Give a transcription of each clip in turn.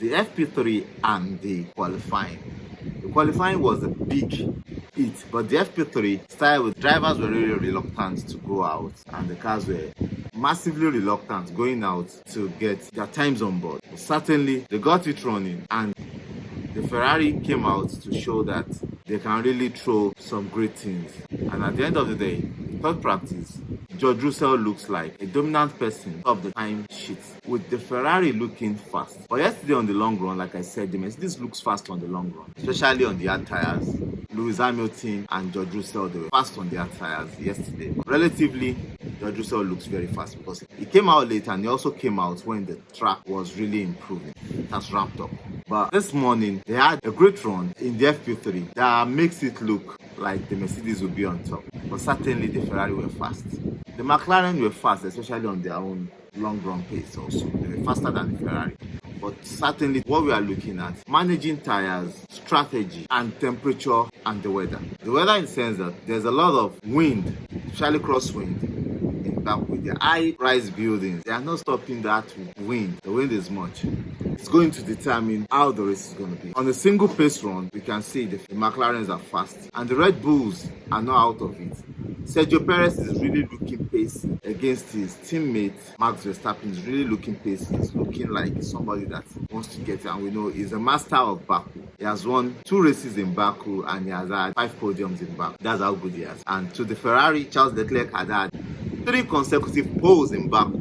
the FP3 and the qualifying. The qualifying was a big hit, but the FP3 started with drivers were really reluctant to go out, and the cars were massively reluctant going out to get their times on board. But certainly, they got it running, and the Ferrari came out to show that they can really throw some great things. And at the end of the day, third practice, George Russell looks like a dominant person of the time sheet, with the Ferrari looking fast. But yesterday on the long run, like I said, the Mercedes looks fast on the long run, especially on the hard tires. Lewis Hamilton and George Russell, they were fast on their tires yesterday. But relatively, George Russell looks very fast because he came out late, and he also came out when the track was really improving. It has ramped up. But this morning, they had a great run in the FP3 that makes it look like the Mercedes will be on top. But certainly, the Ferrari were fast. The McLaren were fast, especially on their own long run pace also. They were faster than the Ferrari. But certainly what we are looking at, managing tires, strategy, and temperature, and the weather. The weather in the sense that there's a lot of wind, especially crosswind in Baku. With the high-rise buildings, they are not stopping that wind. The wind is much. It's going to determine how the race is going to be. On a single pace run, we can see the McLarens are fast, and the Red Bulls are not out of it. Sergio Perez is really looking pacey against his teammate Max Verstappen. Is really looking pacey. He's looking like somebody that wants to get it, and we know he's a master of Baku. He has won 2 races in Baku, and he has had 5 podiums in Baku. That's how good he is. And to the Ferrari, Charles Leclerc had 3 consecutive poles in Baku.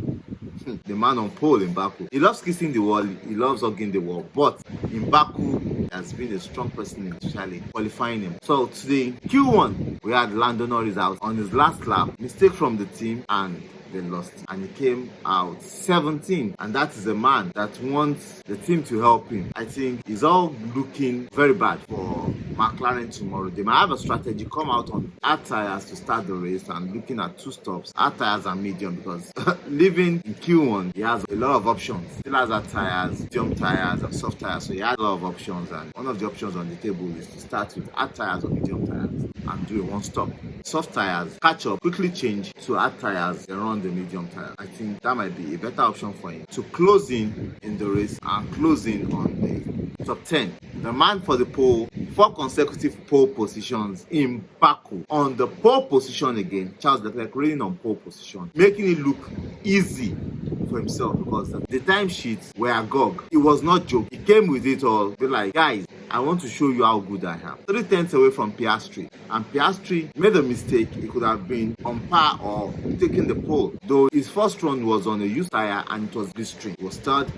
The man on pole in Baku. He loves kissing the wall, he loves hugging the wall, but in Baku, he has been a strong person in especially qualifying him. So today, Q1, we had Lando Norris out on his last lap, mistake from the team, and they lost, and he came out 17th, and that is a man that wants the team to help him. I think it's all looking very bad for McLaren tomorrow. They might have a strategy, come out on hard tires to start the race, and looking at 2 stops, hard tires and medium, because living in Q1, he has a lot of options. Still has hard tires, medium tires, and soft tires, so he has a lot of options, and one of the options on the table is to start with hard tires or medium tires and do a 1 stop. Soft tires, catch up, quickly change to hard tires, and run the medium tire. I think that might be a better option for him to close in the race and close in on the top 10. The man for the pole, 4 consecutive pole positions in Baku. On the pole position again, Charles Leclerc running on pole position, making it look easy for himself, because the time sheets were agog. It was not joke. He came with it all. Be like, guys, I want to show you how good I am. 3 tenths away from Piastri, and Piastri made a mistake. He could have been on par or taking the pole. Though his first run was on a used tire and it was blistering. He was third,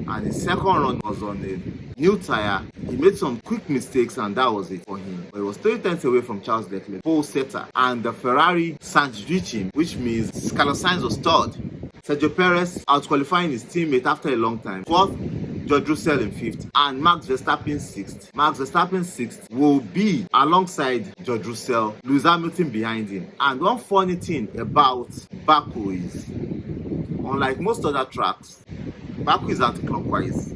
and his second run was on a new tire. He made some quick mistakes, and that was it for him. But he was 3 tenths away from Charles Leclerc, pole setter, and the Ferrari sandwiched him, which means Carlos Sainz was third. Sergio Perez out-qualifying his teammate after a long time. 4th, George Russell in 5th, and Max Verstappen 6th. Max Verstappen 6th will be alongside George Russell, Lewis Hamilton behind him. And one funny thing about Baku is, unlike most other tracks, Baku is anti-clockwise.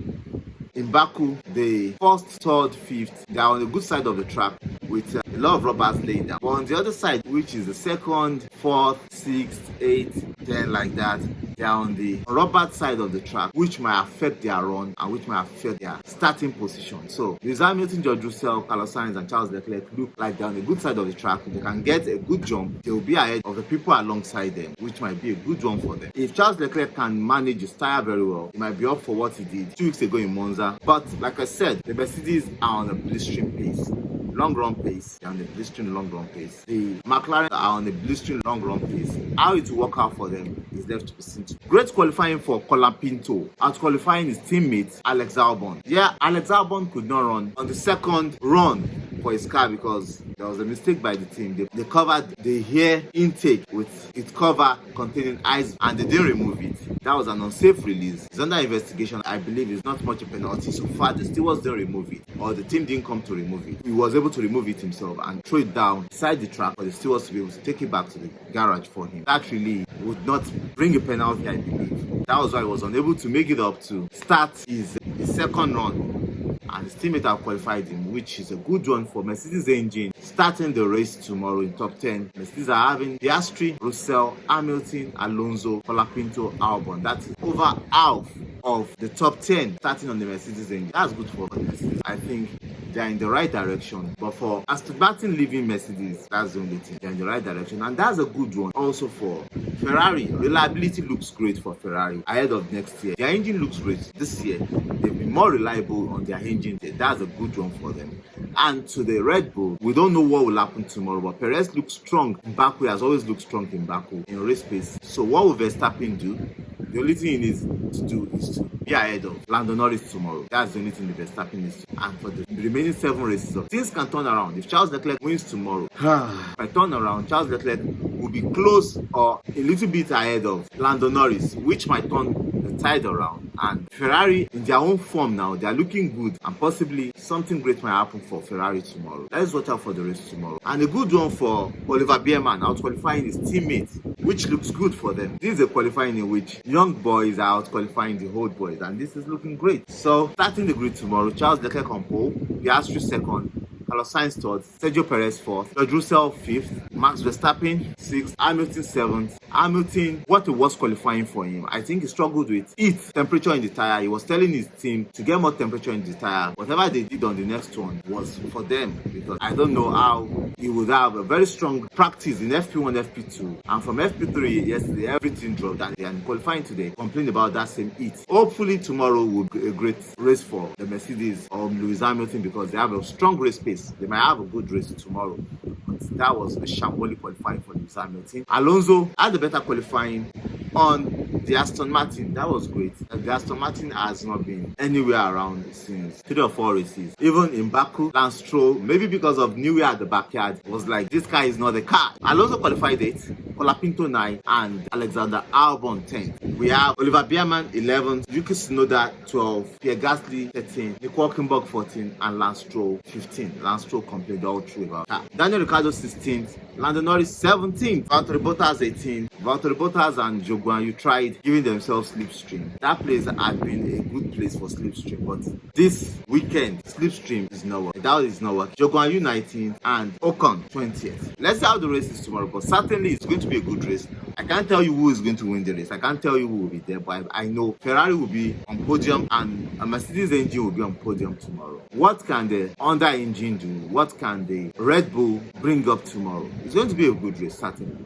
In Baku, the 1st, 3rd, 5th, they are on the good side of the track with a lot of rubbers laid down. But on the other side, which is the 2nd, 4th, 6th, 8th, 10, like that, they are on the rubber side of the track, which might affect their run and which might affect their starting position. So, Lewis Hamilton, George Russell, Carlos Sainz, and Charles Leclerc look like they're on the good side of the track. If they can get a good jump, they will be ahead of the people alongside them, which might be a good jump for them. If Charles Leclerc can manage his tire very well, he might be up for what he did 2 weeks ago in Monza. But like I said, the Mercedes are on a blistering pace. Long run pace, they're on the blistering long run pace. The McLaren are on the blistering long run pace. How it will work out for them is left to be seen. Great qualifying for Colapinto, out qualifying his teammate Alex Albon. Yeah, Alex Albon could not run on the 2nd run for his car because there was a mistake by the team. They covered the air intake with its cover containing ice, and they didn't remove it. That was an unsafe release. It's under investigation. I believe it's not much a penalty. So far, the stewards didn't remove it, or the team didn't come to remove it. He was able to remove it himself and throw it down beside the track for the stewards to be able to take it back to the garage for him. That really would not bring a penalty, I believe. That was why he was unable to make it up to start his 2nd run. And his teammate have qualified him, which is a good one for Mercedes engine starting the race tomorrow in top 10. Mercedes are having Piastri, Russell, Hamilton, Alonso, Colapinto, Albon. That is over half of the top 10 starting on the Mercedes engine. That's good for Mercedes. I think they're in the right direction. But for Aston Martin leaving Mercedes, that's the only thing. They're in the right direction. And that's a good one also for Ferrari. Reliability looks great for Ferrari ahead of next year. Their engine looks great this year. They've been more reliable on their engine. That's a good one for them. And to the Red Bull, we don't know what will happen tomorrow, but Perez looks strong in Baku. He has always looked strong in Baku in race pace. So what will Verstappen do? The only thing he needs to do is to be ahead of Lando Norris tomorrow. That's the only thing the Verstappen needs to do. And for the remaining 7 races, things can turn around. If Charles Leclerc wins tomorrow, by turn around, Charles Leclerc will be close or a little bit ahead of Lando Norris, which might turn the tide around. And Ferrari, in their own form now, they are looking good, and possibly something great might happen for Ferrari tomorrow. Let's watch out for the race tomorrow. And a good one for Oliver Biermann, out qualifying his teammates, which looks good for them. This is a qualifying in which young boys are out qualifying the old boys, and this is looking great. So starting the grid tomorrow, Charles Leclerc on pole, Piastri second, Carlos Sainz third, Sergio Perez fourth, George Russell fifth, Max Verstappen sixth, Hamilton seventh. Hamilton, what a worst qualifying for him. I think he struggled with heat, temperature in the tire. He was telling his team to get more temperature in the tire. Whatever they did on the next one was for them, because I don't know how he would have a very strong practice in FP1, FP2, and from FP3 yesterday everything dropped, and qualifying today complained about that same heat. Hopefully tomorrow will be a great race for the Mercedes or Lewis Hamilton, because they have a strong race pace. They might have a good race tomorrow. But that was a shambolic qualifying for Lewis Hamilton. Alonso had a better qualifying on the Aston Martin. That was great. The Aston Martin has not been anywhere around since 3 or 4 races. Even in Baku, Lance Stroll, maybe because of New Year at the backyard, was like, this car is not the car. Alonso qualified 8th, Colapinto 9th, and Alexander Albon 10th. We have Oliver Biermann 11th, Yuki Tsunoda 12th, Pierre Gasly 13th, Nico Hülkenberg 14th, and Lance Stroll 15th. Lance Stroll completed all 3 of our car. Daniel Ricciardo 16th, Lando Norris 17th, Valtteri Bottas 18th. Valtteri Bottas and Zhou Guanyu tried giving themselves slipstream. That place had been a good place for slipstream, but this weekend slipstream is not working. That is not working. Zhou Guanyu 19th and Ocon 20th. Let's see how the race is tomorrow, but certainly it's going to be a good race. I can't tell you who is going to win the race. I can't tell you who will be there, but I know Ferrari will be on podium and a Mercedes engine will be on podium tomorrow. What can the Honda engine do? What can the Red Bull bring up tomorrow? It's going to be a good race, certainly.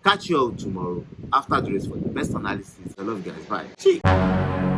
Catch you all tomorrow after the race for the best analysis. I love you guys. Bye. Cheers.